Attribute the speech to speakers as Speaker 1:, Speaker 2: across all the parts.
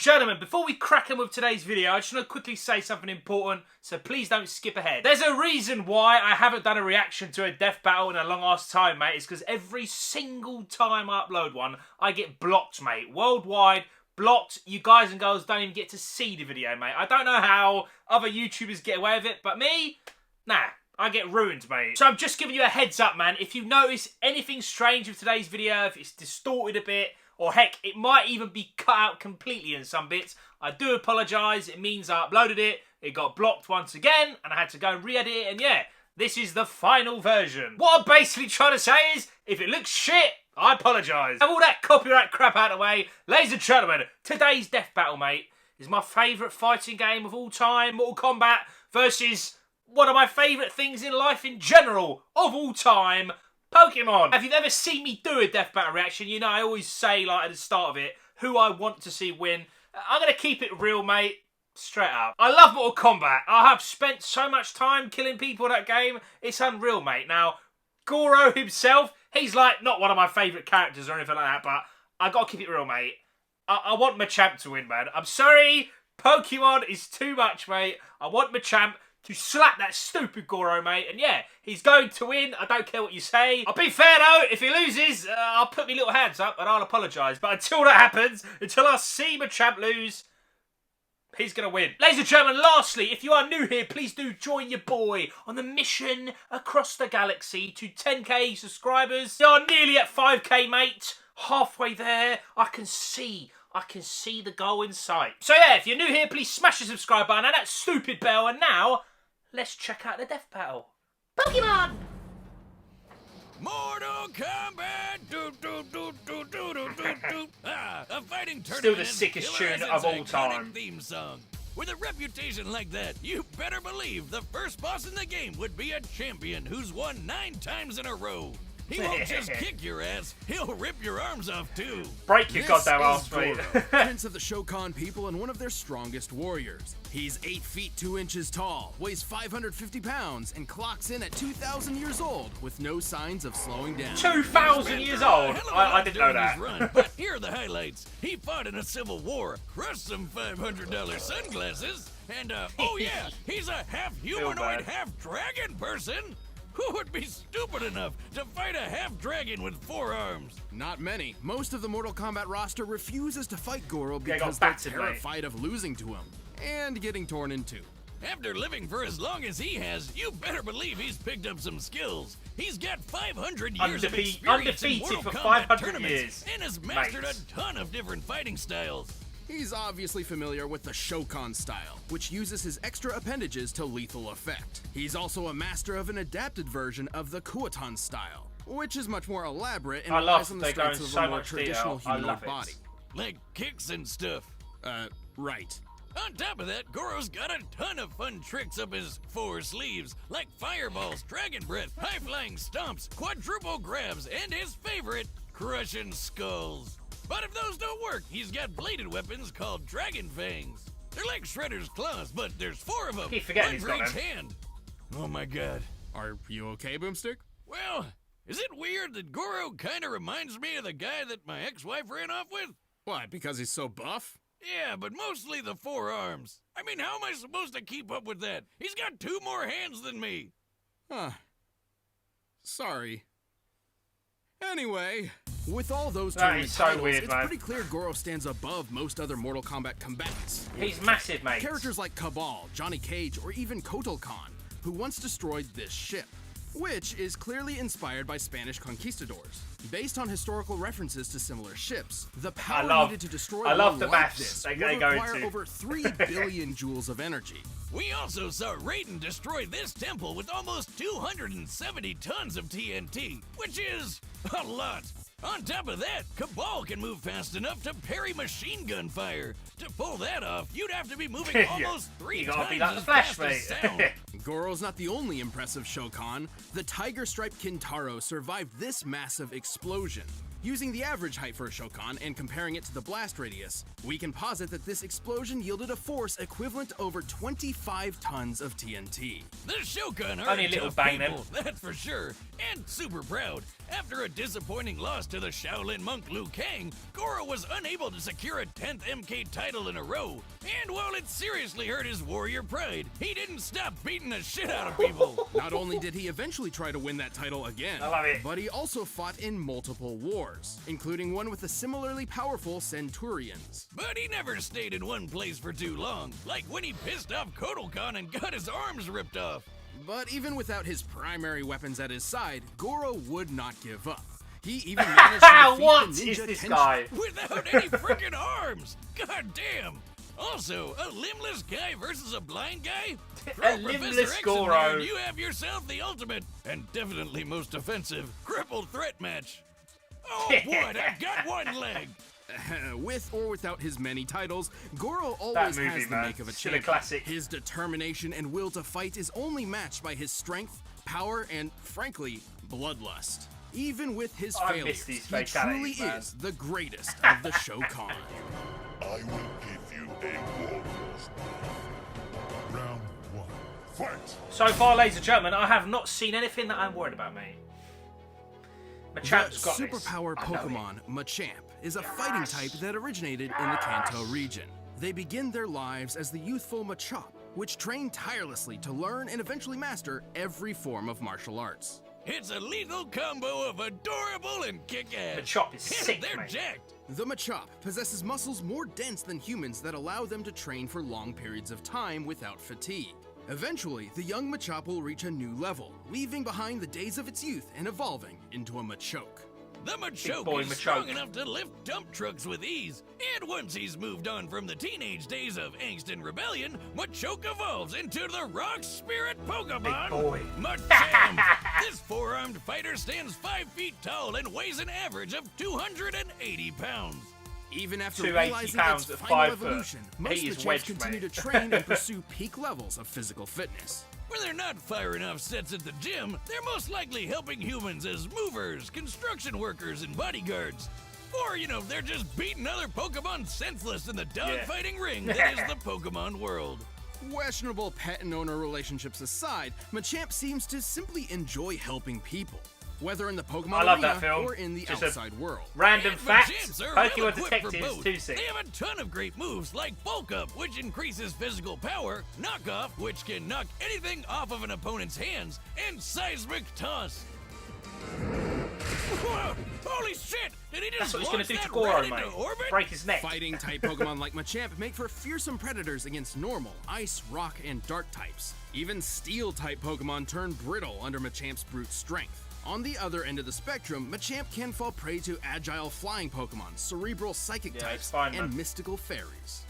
Speaker 1: gentlemen, before we crack on with today's video, I just want to quickly say something important, so please don't skip ahead. There's a reason why I haven't done a reaction to a death battle in a long ass time, mate. It's because every single time I upload one, I get blocked, mate. Worldwide, blocked. You guys and girls don't even get to see the video, mate. I don't know how other YouTubers get away with it, but me, nah. I get ruined, mate. So I'm just giving you a heads up, man. If you notice anything strange with today's video, if it's distorted a bit, or heck, it might even be cut out completely in some bits, I do apologise. It means I uploaded it, it got blocked once again, and I had to go and re-edit it, and yeah, this is the final version. What I'm basically trying to say is, if it looks shit, I apologise. Have all that copyright crap out of the way. Ladies and gentlemen, today's death battle, mate, is my favourite fighting game of all time, Mortal Kombat, versus one of my favourite things in life in general, of all time, Pokemon. If you've ever seen me do a death battle reaction, you know I always say, like, at the start of it, who I want to see win. I'm going to keep it real, mate. Straight up. I love Mortal Kombat. I have spent so much time killing people in that game. It's unreal, mate. Now, Goro himself, he's, like, not one of my favourite characters or anything like that, but I got to keep it real, mate. I want Machamp to win, man. I'm sorry. Pokemon is too much, mate. I want Machamp to slap that stupid Goro, mate. And yeah, he's going to win. I don't care what you say. I'll be fair, though. If he loses, I'll put my little hands up and I'll apologise. But until that happens, until I see Machamp lose, he's going to win. Ladies and gentlemen, lastly, if you are new here, please do join your boy on the mission across the galaxy to 10k subscribers. We are nearly at 5k, mate. Halfway there. I can see the goal in sight. So yeah, if you're new here, please smash the subscribe button and that stupid bell. And now, let's check out the death battle. Pokemon!
Speaker 2: Mortal Kombat! A fighting tournament.
Speaker 1: Still the sickest tune of all time.
Speaker 2: Theme song. With a reputation like that, you better believe the first boss in the game would be a champion who's won 9 times in a row. He won't just kick your ass, he'll rip your arms off too.
Speaker 1: Break your goddamn ass, mate.
Speaker 3: Prince of the Shokan people and one of their strongest warriors. He's 8 feet 2 inches tall, weighs 550 pounds, and clocks in at 2,000 years old with no signs of slowing down.
Speaker 1: 2,000 years old? I didn't know that.
Speaker 2: Run, but here are the highlights. He fought in a civil war, crushed some $500 sunglasses, and oh yeah, he's a half humanoid, half dragon person. Who would be stupid enough to fight a half-dragon with 4 arms?
Speaker 3: Not many. Most of the Mortal Kombat roster refuses to fight Goro because they're terrified of losing to him and getting torn in two.
Speaker 2: After living for as long as he has, you better believe he's picked up some skills. He's got 500 years of experience in Mortal Kombat tournaments and has mastered a ton of different fighting styles.
Speaker 3: He's obviously familiar with the Shokan style, which uses his extra appendages to lethal effect. He's also a master of an adapted version of the Kuotan style, which is much more elaborate and relies on the strengths of a more traditional humanoid body.
Speaker 2: Like kicks and stuff.
Speaker 3: Right.
Speaker 2: On top of that, Goro's got a ton of fun tricks up his 4 sleeves, like fireballs, dragon breath, high-flying stomps, quadruple grabs, and his favorite, crushing skulls. But if those don't work, he's got bladed weapons called dragon fangs. They're like Shredder's claws, but there's 4 of them.
Speaker 1: Keep forgetting
Speaker 2: one for each hand. Oh my god.
Speaker 3: Are you okay, Boomstick?
Speaker 2: Well, is it weird that Goro kinda reminds me of the guy that my ex-wife ran off with?
Speaker 3: Why, because he's so buff?
Speaker 2: Yeah, but mostly the 4 arms. I mean, how am I supposed to keep up with that? He's got 2 more hands than me.
Speaker 3: Huh. Sorry. Anyway, with all those tournament titles, it's pretty clear Goro stands above most other Mortal Kombat combatants.
Speaker 1: He's massive, mate.
Speaker 3: Characters like Cabal, Johnny Cage, or even Kotal Khan, who once destroyed this ship, which is clearly inspired by Spanish conquistadors. Based on historical references to similar ships, the power needed to destroy one like this would require over 3 billion joules of energy.
Speaker 2: We also saw Raiden destroy this temple with almost 270 tons of TNT, which is a lot. On top of that, Cabal can move fast enough to parry machine gun fire. To pull that off, you'd have to be moving almost 3 times as fast as sound.
Speaker 3: Goro's not the only impressive Shokan. The tiger-striped Kintaro survived this massive explosion. Using the average height for a Shokan and comparing it to the blast radius, we can posit that this explosion yielded a force equivalent to over 25 tons of TNT.
Speaker 2: The Shokan are
Speaker 1: Only a little
Speaker 2: tough
Speaker 1: bang
Speaker 2: people, that's for sure, and super proud. After a disappointing loss to the Shaolin monk Liu Kang, Goro was unable to secure a 10th MK title in a row. And while it seriously hurt his warrior pride, he didn't stop beating the shit out of people.
Speaker 3: Not only did he eventually try to win that title again,
Speaker 1: I love it.
Speaker 3: but he also fought in multiple wars, including one with the similarly powerful Centurions.
Speaker 2: But he never stayed in one place for too long, like when he pissed off Kotal and got his arms ripped off.
Speaker 3: But even without his primary weapons at his side, Goro would not give up. He even managed to defeat
Speaker 1: What
Speaker 3: the
Speaker 1: is
Speaker 3: ninja
Speaker 1: this
Speaker 3: Tenchi.
Speaker 1: guy?
Speaker 2: Without any freaking arms! God damn! Also, a limbless guy versus a blind guy? Throw
Speaker 1: limbless
Speaker 2: Professor X in
Speaker 1: Goro.
Speaker 2: there and you have yourself the ultimate, and definitely most offensive, crippled threat match. Oh boy, I got one leg!
Speaker 3: With or without his many titles, Goro always
Speaker 1: movie,
Speaker 3: has the
Speaker 1: man.
Speaker 3: make of a
Speaker 1: Still a
Speaker 3: champion.
Speaker 1: classic.
Speaker 3: His determination and will to fight is only matched by his strength, power, and, frankly, bloodlust. Even with his
Speaker 1: I
Speaker 3: failures,
Speaker 1: miss these
Speaker 3: he truly
Speaker 1: fatalities, man.
Speaker 3: is the greatest of the Shokan.
Speaker 4: I will give you a warrior's round one. Fight!
Speaker 1: So far, ladies and gentlemen, I have not seen anything that I'm worried about, mate.
Speaker 3: The
Speaker 1: Machamp's got this.
Speaker 3: superpower
Speaker 1: I know it.
Speaker 3: Pokemon, Machamp, is a fighting type that originated in the Kanto region. They begin their lives as the youthful Machamp, which train tirelessly to learn and eventually master every form of martial arts.
Speaker 2: It's a lethal combo of adorable and kick-ass.
Speaker 1: Machamp is sick,
Speaker 2: They're
Speaker 1: mate.
Speaker 2: jacked.
Speaker 3: The Machamp possesses muscles more dense than humans that allow them to train for long periods of time without fatigue. Eventually, the young Machamp will reach a new level, leaving behind the days of its youth and evolving into a Machoke.
Speaker 2: The Machoke
Speaker 1: boy
Speaker 2: is
Speaker 1: Machoke.
Speaker 2: strong enough to lift dump trucks with ease, and once he's moved on from the teenage days of angst and rebellion, Machoke evolves into the rock spirit Pokemon,
Speaker 1: Big boy.
Speaker 2: Machamp. This four-armed fighter stands 5 feet tall and weighs an average of 280 pounds.
Speaker 3: Even after
Speaker 1: 280
Speaker 3: realizing
Speaker 1: pounds
Speaker 3: its
Speaker 1: at
Speaker 3: final
Speaker 1: 5 foot.
Speaker 3: evolution, most
Speaker 1: He is
Speaker 3: Machamps
Speaker 1: wedged,
Speaker 3: continue
Speaker 1: mate.
Speaker 3: to train and pursue peak levels of physical fitness.
Speaker 2: When they're not firing off sets at the gym, they're most likely helping humans as movers, construction workers, and bodyguards. Or, they're just beating other Pokemon senseless in the dogfighting ring that is the Pokemon world.
Speaker 3: Questionable pet and owner relationships aside, Machamp seems to simply enjoy helping people, whether in the Pokemon
Speaker 1: I love
Speaker 3: arena
Speaker 1: that film.
Speaker 3: or in the
Speaker 1: Just a-
Speaker 3: outside world.
Speaker 1: Random
Speaker 2: And
Speaker 1: facts.
Speaker 2: Machamps are
Speaker 1: Pokemon
Speaker 2: well-equipped for
Speaker 1: Detectives
Speaker 2: both.
Speaker 1: 2 6.
Speaker 2: They have a ton of great moves like Bulk Up, which increases physical power, Knock Off, which can knock anything off of an opponent's hands, and Seismic Toss. Whoa, holy shit! Did he just
Speaker 1: That's what he's
Speaker 2: launch
Speaker 1: gonna do to
Speaker 2: that
Speaker 1: Goro,
Speaker 2: rat into
Speaker 1: mate.
Speaker 2: orbit?
Speaker 1: Break his neck.
Speaker 3: Fighting type Pokemon like Machamp make for fearsome predators against normal, ice, rock, and dark types. Even steel type Pokemon turn brittle under Machamp's brute strength. On the other end of the spectrum, Machamp can fall prey to agile flying Pokemon, cerebral psychic
Speaker 1: Yeah,
Speaker 3: types,
Speaker 1: it's fine,
Speaker 3: and
Speaker 1: man.
Speaker 3: mystical fairies.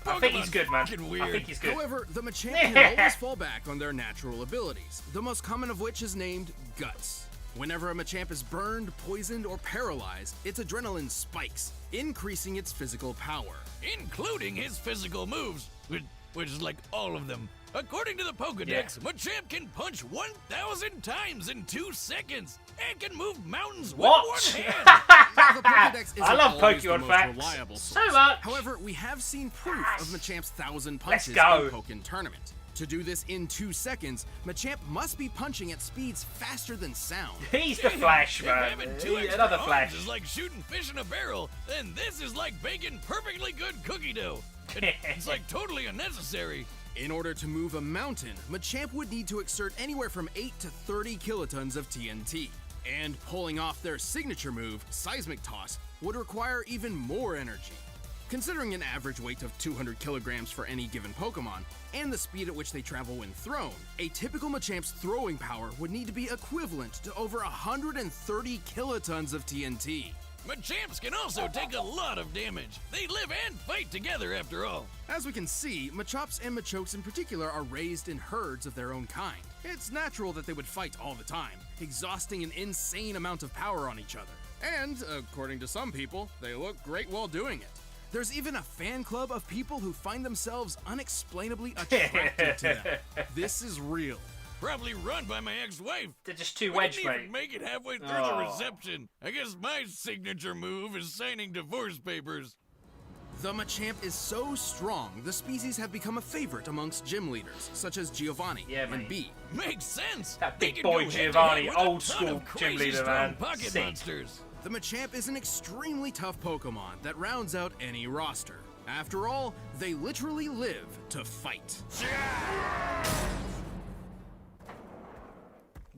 Speaker 1: I think he's good, man.
Speaker 2: Fucking weird.
Speaker 1: I think he's good.
Speaker 3: However, the Machamp can always fall back on their natural abilities, the most common of which is named Guts. Whenever a Machamp is burned, poisoned, or paralyzed, its adrenaline spikes, increasing its physical power.
Speaker 2: Including his physical moves, which is like all of them. According to the Pokedex, Machamp can punch 1,000 times in 2 seconds and can move mountains
Speaker 1: What?
Speaker 2: with one hand.
Speaker 3: Now, the Pokedex isn't
Speaker 1: I love
Speaker 3: always the
Speaker 1: Pokemon
Speaker 3: most
Speaker 1: facts
Speaker 3: reliable
Speaker 1: so
Speaker 3: source.
Speaker 1: much.
Speaker 3: However, we have seen proof of Machamp's 1,000
Speaker 1: Let's
Speaker 3: punches
Speaker 1: go.
Speaker 3: in Pokken Tournament. To do this in 2 seconds, Machamp must be punching at speeds faster than sound.
Speaker 1: He's the Flash,
Speaker 2: If
Speaker 1: man.
Speaker 2: having 2 extra
Speaker 1: Another
Speaker 2: arms
Speaker 1: Flash.
Speaker 2: is like shooting fish in a barrel, then this is like baking perfectly good cookie dough. It's like totally unnecessary.
Speaker 3: In order to move a mountain, Machamp would need to exert anywhere from 8 to 30 kilotons of TNT. And pulling off their signature move, Seismic Toss, would require even more energy. Considering an average weight of 200 kilograms for any given Pokemon, and the speed at which they travel when thrown, a typical Machamp's throwing power would need to be equivalent to over 130 kilotons of TNT.
Speaker 2: Machamps can also take a lot of damage. They live and fight together after all.
Speaker 3: As we can see, Machamps and Machokes in particular are raised in herds of their own kind. It's natural that they would fight all the time, exhausting an insane amount of power on each other. And, according to some people, they look great while doing it. There's even a fan club of people who find themselves unexplainably attracted to them. This is real.
Speaker 2: probably run by my ex-wife.
Speaker 1: They're just too
Speaker 2: We
Speaker 1: wedged,
Speaker 2: didn't
Speaker 1: mate.
Speaker 2: even make it halfway through
Speaker 1: Oh.
Speaker 2: the reception. I guess my signature move is signing divorce papers.
Speaker 3: The Machamp is so strong, the species have become a favorite amongst gym leaders, such as Giovanni
Speaker 1: Yeah,
Speaker 3: and
Speaker 1: mate.
Speaker 3: B.
Speaker 2: Makes sense.
Speaker 1: That
Speaker 2: They
Speaker 1: big
Speaker 2: can
Speaker 1: boy
Speaker 2: go head-to-head
Speaker 1: Giovanni,
Speaker 2: with a
Speaker 1: old
Speaker 2: ton
Speaker 1: school
Speaker 2: of
Speaker 1: gym
Speaker 2: crazy
Speaker 1: leader,
Speaker 2: strong
Speaker 1: man.
Speaker 2: pocket
Speaker 1: Sick.
Speaker 2: monsters.
Speaker 3: The Machamp is an extremely tough Pokemon that rounds out any roster. After all, they literally live to fight.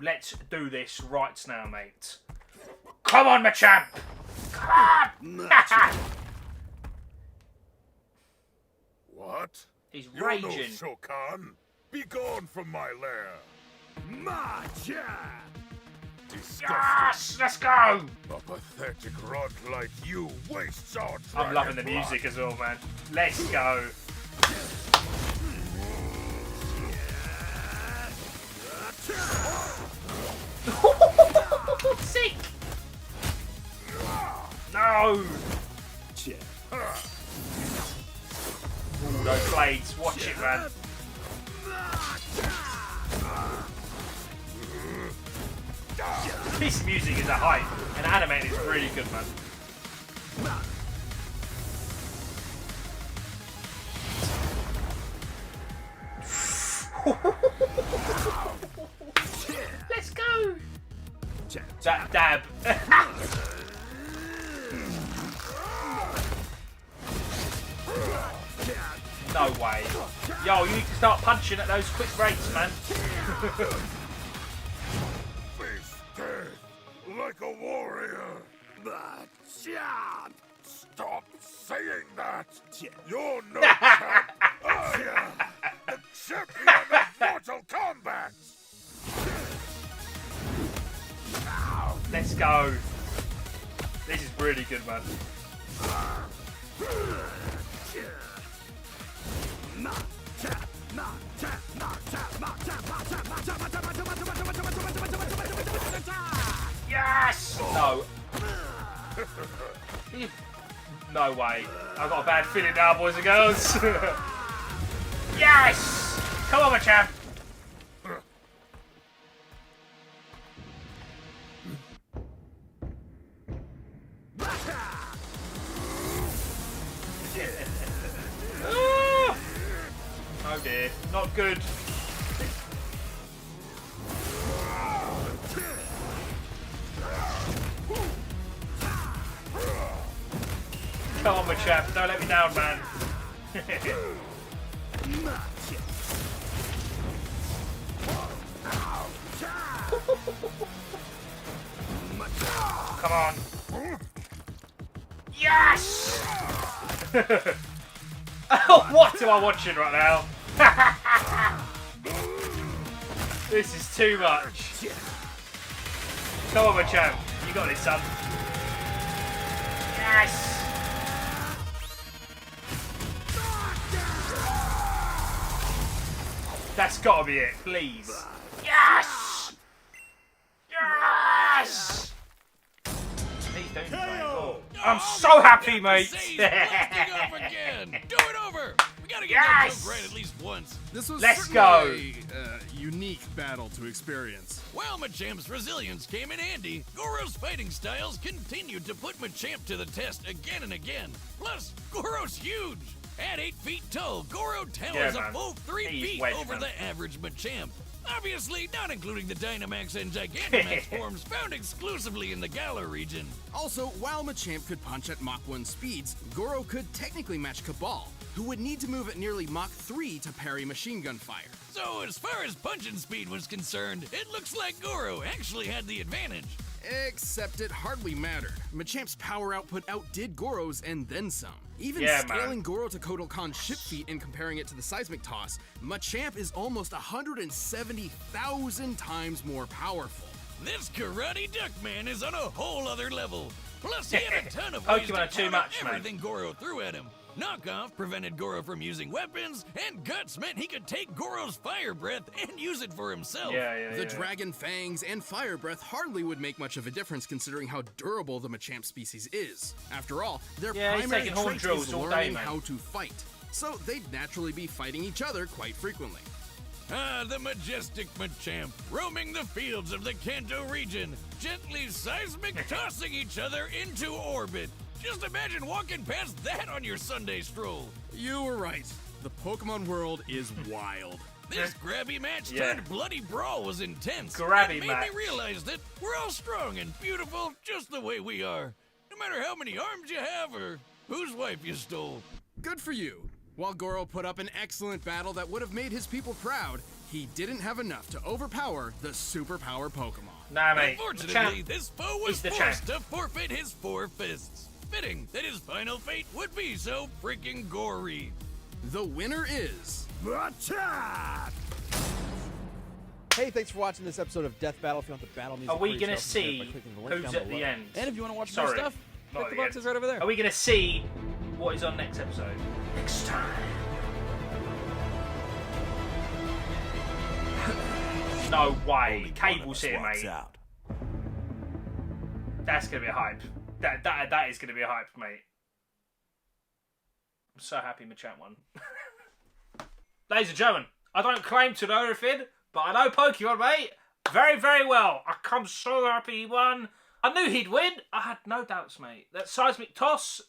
Speaker 1: Let's do this right now, mate. Come on, Machamp! Come on!
Speaker 4: What?
Speaker 1: He's
Speaker 4: You're
Speaker 1: raging.
Speaker 4: no Shokan. Be gone from my lair. Machamp! Disgusting.
Speaker 1: Yes! Let's go!
Speaker 4: A pathetic runt like you wastes our
Speaker 1: I'm loving the
Speaker 4: dragon
Speaker 1: music as well, man. Let's go. Sick! No! Ooh, those blades. Watch it, man. This music is a hype, and animated is really good, man. Let's go! That dab. No way. Yo, you need to start punching at those quick rates, man.
Speaker 4: Face death like a warrior. Machamp! Stop saying that. You're no champ. I am the champion of Mortal Kombat.
Speaker 1: Let's go. This is really good, man. Yes! No. No way. I've got a bad feeling now, boys and girls. Yes! Come on, Machamp. Oh dear, not good. Come on, Machamp, don't let me down, man. Come on. Yes! What am I watching right now? This is too much. Come on, Machamp. You got this, son. Yes! That's gotta be it, please. Yes! Yes! Please don't go. I'm so happy, mate.
Speaker 2: Say's blasting off again. Do it over. We gotta get
Speaker 1: Yes!
Speaker 2: that joke right at least once.
Speaker 3: This was
Speaker 1: Let's
Speaker 3: certainly a unique battle to experience.
Speaker 2: While Machamp's resilience came in handy, Goro's fighting styles continued to put Machamp to the test again and again. Plus, Goro's huge. At 8 feet tall, Goro towers
Speaker 1: Yeah,
Speaker 2: a full 3
Speaker 1: He's
Speaker 2: feet
Speaker 1: wedged,
Speaker 2: over
Speaker 1: man.
Speaker 2: the average Machamp. Obviously, not including the Dynamax and Gigantamax forms found exclusively in the Galar region.
Speaker 3: Also, while Machamp could punch at Mach 1 speeds, Goro could technically match Cabal, who would need to move at nearly Mach 3 to parry machine gun fire.
Speaker 2: So, as far as punching speed was concerned, it looks like Goro actually had the advantage.
Speaker 3: Except it hardly mattered. Machamp's power output outdid Goro's and then some. Even
Speaker 1: Yeah,
Speaker 3: scaling
Speaker 1: man.
Speaker 3: Goro to Kotal Khan's ship feat and comparing it to the seismic toss, Machamp is almost 170,000 times more powerful.
Speaker 2: This Karate Duck Man is on a whole other level. Plus, he had a ton of ways
Speaker 1: Pokemon are
Speaker 2: to
Speaker 1: too
Speaker 2: counter
Speaker 1: much, man.
Speaker 2: everything Goro threw at him. Knockoff prevented Goro from using weapons, and Guts meant he could take Goro's fire breath and use it for himself.
Speaker 1: Yeah.
Speaker 3: The Dragon Fangs and Fire Breath hardly would make much of a difference considering how durable the Machamp species is. After all, their
Speaker 1: Yeah, he's
Speaker 3: primary
Speaker 1: taking horn
Speaker 3: trait is
Speaker 1: drills all day,
Speaker 3: learning
Speaker 1: mate.
Speaker 3: how to fight. So they'd naturally be fighting each other quite frequently.
Speaker 2: Ah, the majestic Machamp, roaming the fields of the Kanto region, gently seismic tossing each other into orbit. Just imagine walking past that on your Sunday stroll.
Speaker 3: You were right. The Pokemon world is wild.
Speaker 2: This grabby match turned bloody brawl was intense.
Speaker 1: Grabby
Speaker 2: it made
Speaker 1: match.
Speaker 2: me realize that we're all strong and beautiful just the way we are. No matter how many arms you have or whose wife you stole.
Speaker 3: Good for you. While Goro put up an excellent battle that would have made his people proud, he didn't have enough to overpower the superpower Pokemon.
Speaker 1: Nah, mate.
Speaker 2: Unfortunately, this foe was
Speaker 1: He's the
Speaker 2: forced
Speaker 1: champ.
Speaker 2: to forfeit his 4 fists. Fitting that his final fate would be so freaking gory.
Speaker 3: The winner is...
Speaker 4: Machamp!
Speaker 5: Hey, thanks for watching this episode of Death Battle. If you want the battle music,
Speaker 1: Are we
Speaker 5: for
Speaker 1: gonna
Speaker 5: yourself, you can
Speaker 1: see
Speaker 5: get it by clicking the link
Speaker 1: who's
Speaker 5: down
Speaker 1: at
Speaker 5: below.
Speaker 1: the end?
Speaker 5: And if you want to watch more
Speaker 1: Sorry,
Speaker 5: stuff,
Speaker 1: not
Speaker 5: click the
Speaker 1: yet.
Speaker 5: boxes right over there.
Speaker 1: Are we going to see what is on next episode? Next time. No way. Cable's here, mate.
Speaker 4: Out.
Speaker 1: That's going to be a hype. That is going to be a hype, mate. I'm so happy Machamp won. Ladies and gentlemen, I don't claim to know everything, but I know Pokemon, mate, very, very well. I'm so happy he won. I knew he'd win. I had no doubts, mate. That seismic toss,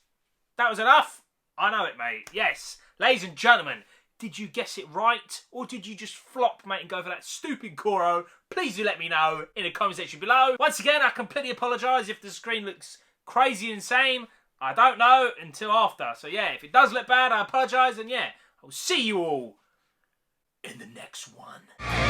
Speaker 1: that was enough. I know it, mate. Yes. Ladies and gentlemen, did you guess it right? Or did you just flop, mate, and go for that stupid Goro? Please do let me know in the comment section below. Once again, I completely apologise if the screen looks crazy insane. I don't know until after. So, yeah, if it does look bad, I apologise. And, yeah, I'll see you all in the next one.